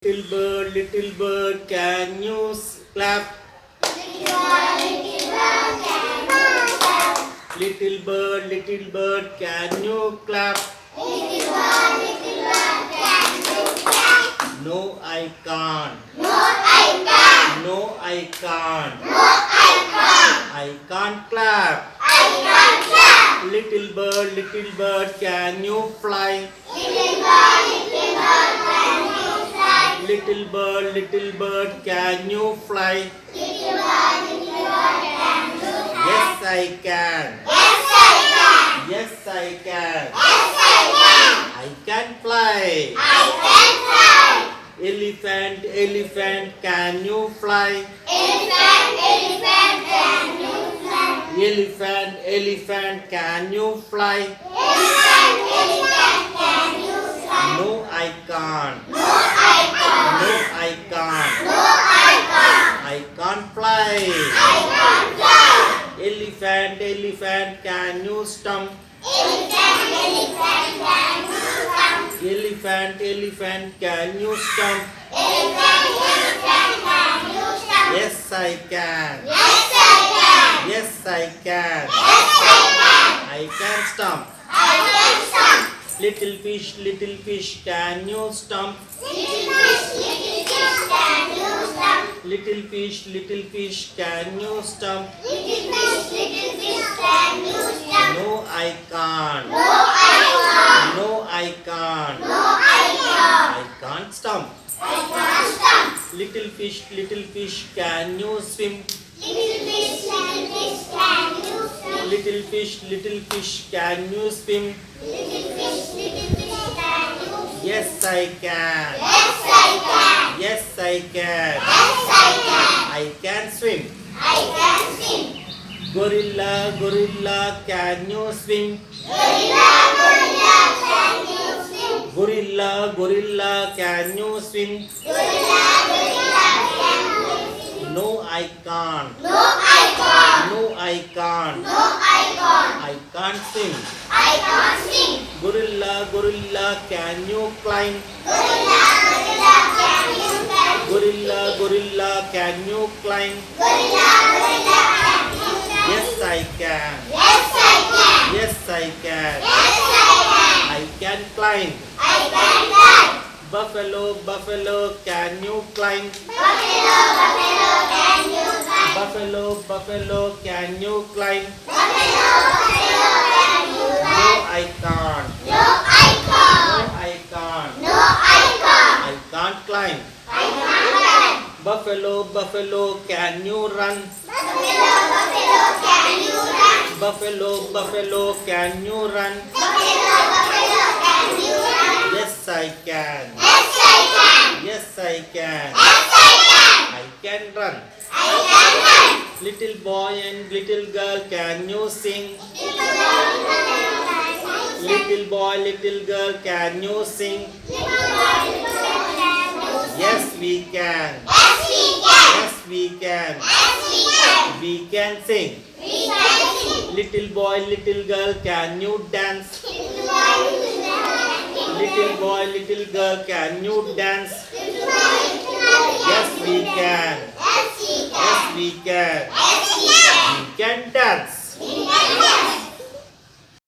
Little bird, can you clap? Little bird, can you clap? No, I can't. No, I can't. I can't clap. Little bird, can you fly? Little bird, can you fly? Yes, I can. Yes, I can. I can fly. Elephant, can you fly? Elephant, can you fly? No, I can't. No, I can't. I can't fly. Elephant, can you stomp? Elephant, can you stomp? Yes, I can. Yes, I can. I can stomp. Little fish, can you stomp? Little fish, can you stomp? No, I can't. No, I can't. I can't stomp. Little fish, can you swim? Little fish, can you swim? Yes, I can. Yes, I can. I can swim. Gorilla, can you swim? Gorilla, can you swim? No, I can't. No, I can't. I can't swim. Gorilla, can you climb? Gorilla, can you climb? Yes, I can. Yes, I can. I can climb. Buffalo, can you climb? Buffalo, can you climb? No, I can't. No, I can't. I can't climb. Buffalo, can you run? Buffalo, can you run? Yes, I can. Yes, I can. I can run. Little boy and little girl, can you sing? Little boy, little girl, can you sing? Yes, we can. Yes, we can. We can sing. Little boy, little girl, can you dance? Little boy, little girl, can you dance? Yes, we can. Yes, we can. We can dance.